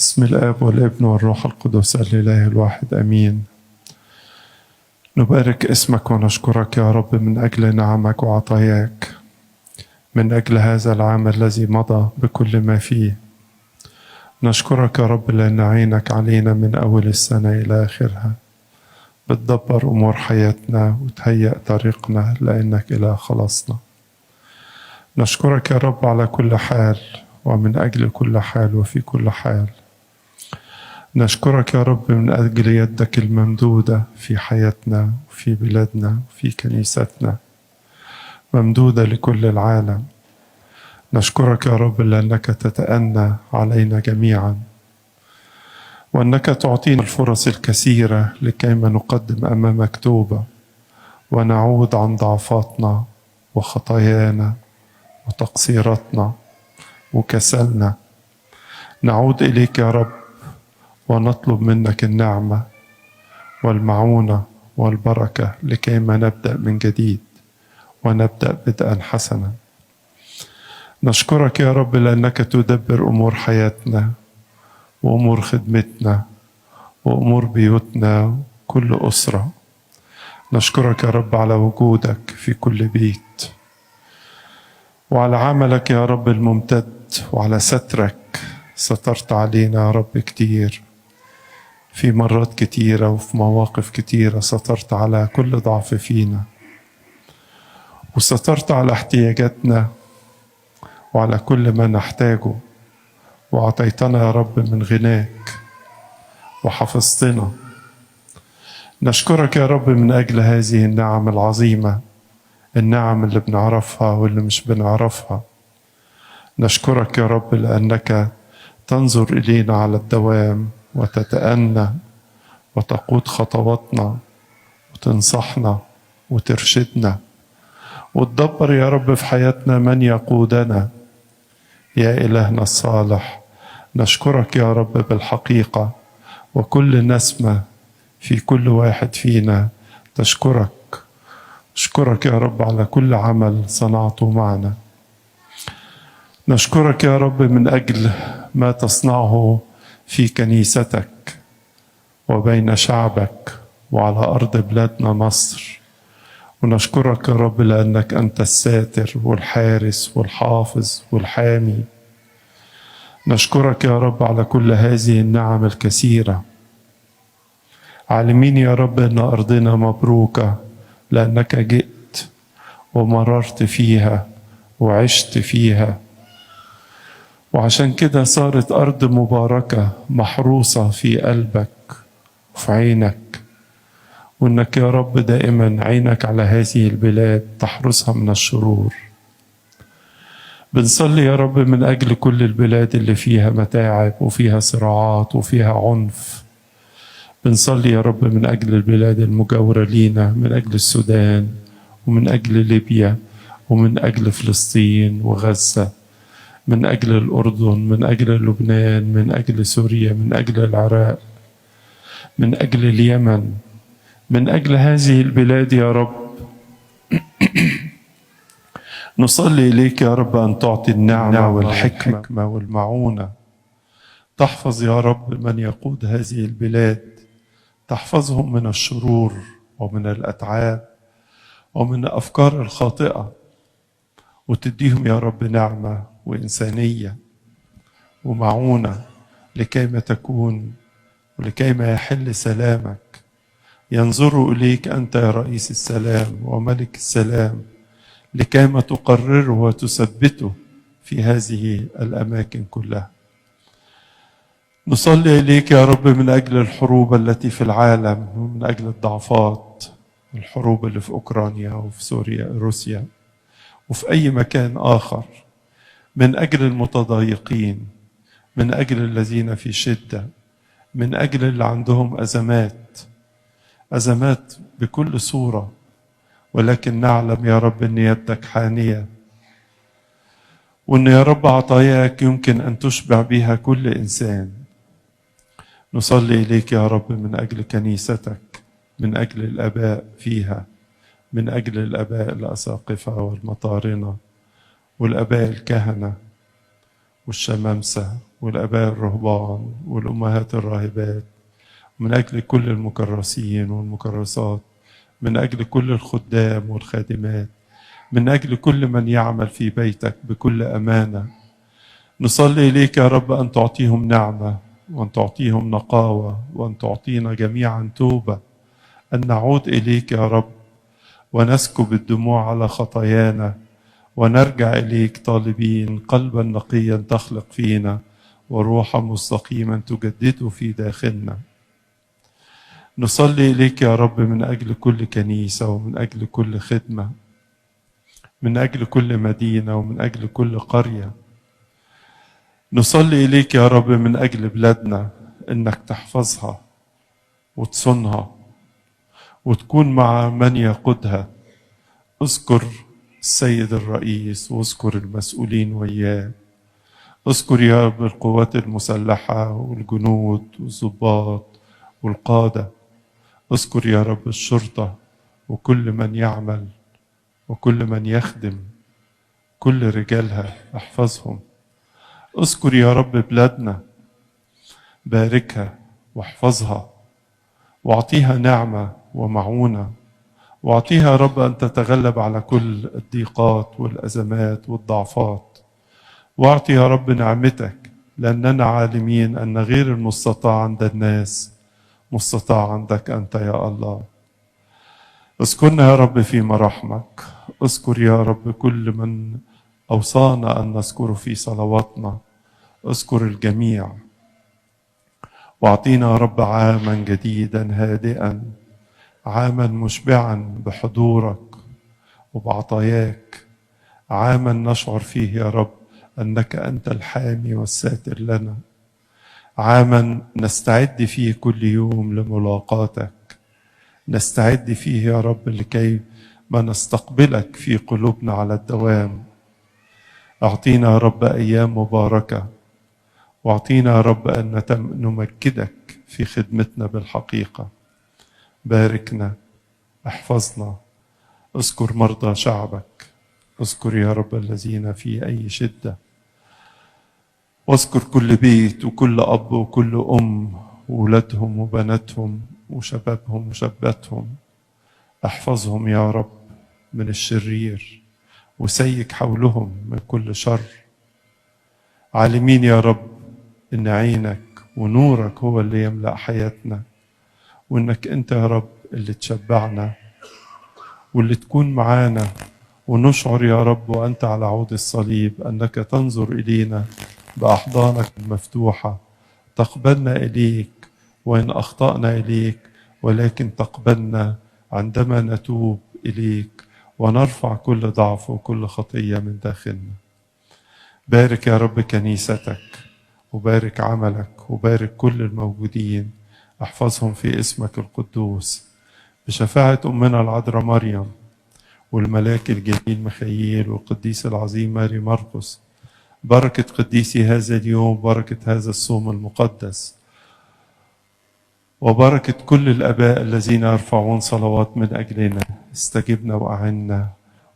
بسم الآب والابن والروح القدس الإله الواحد آمين. نبارك اسمك ونشكرك يا رب من أجل نعمك وعطاياك، من أجل هذا العام الذي مضى بكل ما فيه. نشكرك يا رب لأن عينك علينا من أول السنة إلى آخرها، بتدبر أمور حياتنا وتهيأ طريقنا لأنك إله خلصنا. نشكرك يا رب على كل حال ومن أجل كل حال وفي كل حال. نشكرك يا رب من أجل يدك الممدودة في حياتنا وفي بلادنا وفي كنيستنا، ممدودة لكل العالم. نشكرك يا رب لأنك تتأنى علينا جميعا، وأنك تعطينا الفرص الكثيرة لكيما نقدم أمامك توبة ونعود عن ضعفاتنا وخطايانا وتقصيراتنا وكسلنا. نعود إليك يا رب ونطلب منك النعمة والمعونة والبركة لكيما نبدأ من جديد ونبدأ بدءا حسنا. نشكرك يا رب لأنك تدبر أمور حياتنا وأمور خدمتنا وأمور بيوتنا كل أسرة. نشكرك يا رب على وجودك في كل بيت، وعلى عملك يا رب الممتد، وعلى سترك. سترت علينا يا رب كتير في مرات كتيرة وفي مواقف كتيرة، سترت على كل ضعف فينا، وسترت على احتياجاتنا وعلى كل ما نحتاجه، وأعطيتنا يا رب من غناك وحفظتنا. نشكرك يا رب من أجل هذه النعم العظيمة، النعم اللي بنعرفها واللي مش بنعرفها. نشكرك يا رب لأنك تنظر إلينا على الدوام وتتأنى وتقود خطواتنا وتنصحنا وترشدنا وتدبر يا رب في حياتنا من يقودنا. يا إلهنا الصالح، نشكرك يا رب بالحقيقة، وكل نسمة في كل واحد فينا تشكرك. نشكرك يا رب على كل عمل صنعته معنا. نشكرك يا رب من أجل ما تصنعه في كنيستك وبين شعبك وعلى أرض بلادنا مصر. ونشكرك يا رب لأنك أنت الساتر والحارس والحافظ والحامي. نشكرك يا رب على كل هذه النعم الكثيرة، عالمين يا رب أن أرضنا مبروكة لأنك جئت ومررت فيها وعشت فيها، وعشان كده صارت أرض مباركة محروسة في قلبك وفي عينك، وإنك يا رب دائما عينك على هذه البلاد تحرسها من الشرور. بنصلي يا رب من أجل كل البلاد اللي فيها متاعب وفيها صراعات وفيها عنف. بنصلي يا رب من أجل البلاد المجاورة لينا، من أجل السودان ومن أجل ليبيا ومن أجل فلسطين وغزة، من أجل الأردن، من أجل لبنان، من أجل سوريا، من أجل العراق، من أجل اليمن، من أجل هذه البلاد يا رب. نصلي إليك يا رب أن تعطي النعمة والحكمة والمعونة، تحفظ يا رب من يقود هذه البلاد، تحفظهم من الشرور ومن الأتعاب ومن الأفكار الخاطئة، وتديهم يا رب نعمة وإنسانية ومعونة لكيما تكون ولكيما يحل سلامك. ينظروا إليك أنت يا رئيس السلام وملك السلام، لكيما تقرره وتثبته في هذه الأماكن كلها. نصلي إليك يا رب من أجل الحروب التي في العالم، ومن أجل الضعفات، الحروب اللي في أوكرانيا وفي سوريا روسيا وفي أي مكان آخر، من أجل المتضايقين، من أجل الذين في شدة، من أجل اللي عندهم أزمات بكل صورة، ولكن نعلم يا رب أن يدك حانية، وأن يا رب عطاياك يمكن أن تشبع بها كل إنسان. نصلي إليك يا رب من أجل كنيستك، من أجل الآباء فيها، من أجل الآباء الأساقفة والمطارنة والآباء الكهنة والشمامسة والآباء الرهبان والأمهات الراهبات، من أجل كل المكرسين والمكرسات، من أجل كل الخدام والخادمات، من أجل كل من يعمل في بيتك بكل أمانة. نصلي إليك يا رب أن تعطيهم نعمة، وأن تعطيهم نقاوة، وأن تعطينا جميعا توبة، أن نعود إليك يا رب ونسكب الدموع على خطايانا، ونرجع إليك طالبين قلبا نقيا تخلق فينا، وروحا مستقيما تجدده في داخلنا. نصلي إليك يا رب من أجل كل كنيسة، ومن أجل كل خدمة، من أجل كل مدينة، ومن أجل كل قرية. نصلي إليك يا رب من أجل بلادنا، إنك تحفظها وتصونها وتكون مع من يقودها. اذكر السيد الرئيس، واذكر المسؤولين وياه، اذكر يا رب القوات المسلحة والجنود والضباط والقادة، اذكر يا رب الشرطة وكل من يعمل وكل من يخدم، كل رجالها احفظهم. اذكر يا رب بلادنا، باركها واحفظها، واعطيها نعمة ومعونة، واعطيها يا رب أن تتغلب على كل الضيقات والأزمات والضعفات. واعطي يا رب نعمتك، لأننا عالمين أن غير المستطاع عند الناس مستطاع عندك أنت يا الله. اذكرنا يا رب في مراحمك، اذكر يا رب كل من أوصانا أن نذكره في صلواتنا، اذكر الجميع، واعطينا يا رب عاما جديدا هادئا، عاما مشبعا بحضورك وبعطاياك، عاما نشعر فيه يا رب أنك أنت الحامي والساتر لنا، عاما نستعد فيه كل يوم لملاقاتك، نستعد فيه يا رب لكي ما نستقبلك في قلوبنا على الدوام. أعطينا يا رب أيام مباركة، واعطينا يا رب أن نمجدك في خدمتنا بالحقيقة. باركنا، احفظنا، اذكر مرضى شعبك، اذكر يا رب الذين في أي شدة، واذكر كل بيت وكل أب وكل أم وولادهم وبناتهم وشبابهم وشاباتهم. احفظهم يا رب من الشرير، وسيك حولهم من كل شر، عالمين يا رب إن عينك ونورك هو اللي يملأ حياتنا، وإنك أنت يا رب اللي تشبعنا واللي تكون معانا، ونشعر يا رب وأنت على عود الصليب أنك تنظر إلينا بأحضانك المفتوحة، تقبلنا إليك وإن أخطأنا إليك، ولكن تقبلنا عندما نتوب إليك ونرفع كل ضعف وكل خطية من داخلنا. بارك يا رب كنيستك، وبارك عملك، وبارك كل الموجودين، احفظهم في اسمك القدوس، بشفاعة أمنا العذراء مريم والملاك الجليل ميخائيل والقديس العظيم ماري مرقس، بركة قديسي هذا اليوم، بركة هذا الصوم المقدس، وبركة كل الآباء الذين يرفعون صلوات من أجلنا. استجبنا وأعنا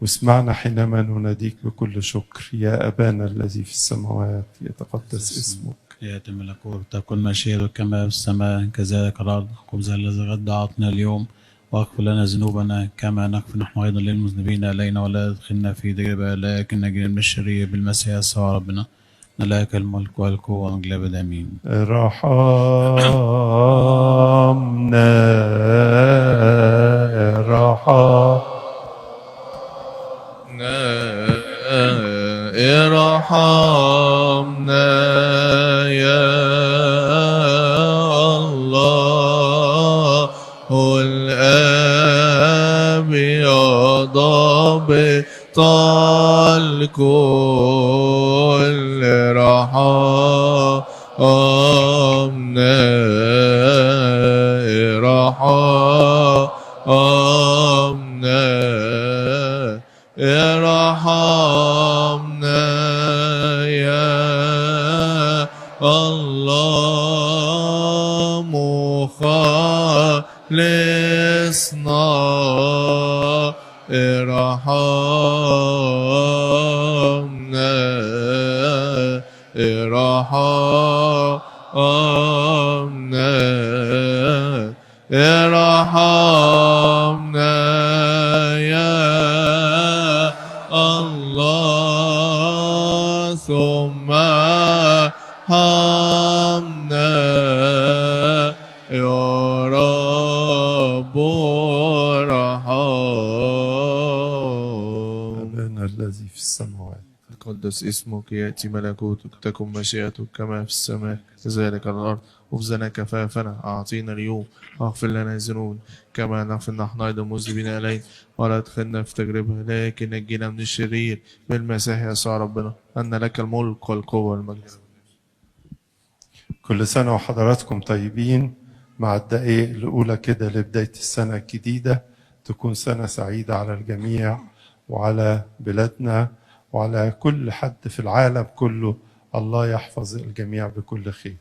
واسمعنا حينما نناديك بكل شكر. يا أبانا الذي في السماوات، يتقدس اسمك، يأتي ملكوتك، تكن مشيئتك كما في السماء كذلك على الأرض. خبزنا الذي غدا أعطنا اليوم، واغفر لنا ذنوبنا كما نغفر نحن أيضا للمذنبين إلينا، ولا تدخلنا في تجربة لكن نجينا من الشرير بالمسيح يسوع ربنا. لك الملك والقوة والمجد للأبد آمين. ارحمنا ارحمنا يا الله الآب يا ضابط الكل، ارحمنا ارحمنا يا الله مخلصنا، ارحمنا ارحمنا يا الله ثم ارحمنا يا رب ارحم. أبانا الذي في السماوات تقدس اسمك، يأتي ملكوتك، تكن مشيئتك كما في السماء كذلك على الأرض. خبزنا كفافنا أعطينا اليوم، واغفر لنا الذنوب كما نغفر نحن أيضا المذنبين إلينا، ولا تدخلنا في تجربة لكن نجينا من الشرير بالمسيح يسوع ربنا، أن لك الملك والقوة والمجد. كل سنة وحضراتكم طيبين. مع الدقائق الأولى كده لبداية السنة الجديدة، تكون سنة سعيدة على الجميع وعلى بلادنا وعلى كل حد في العالم كله. الله يحفظ الجميع بكل خير.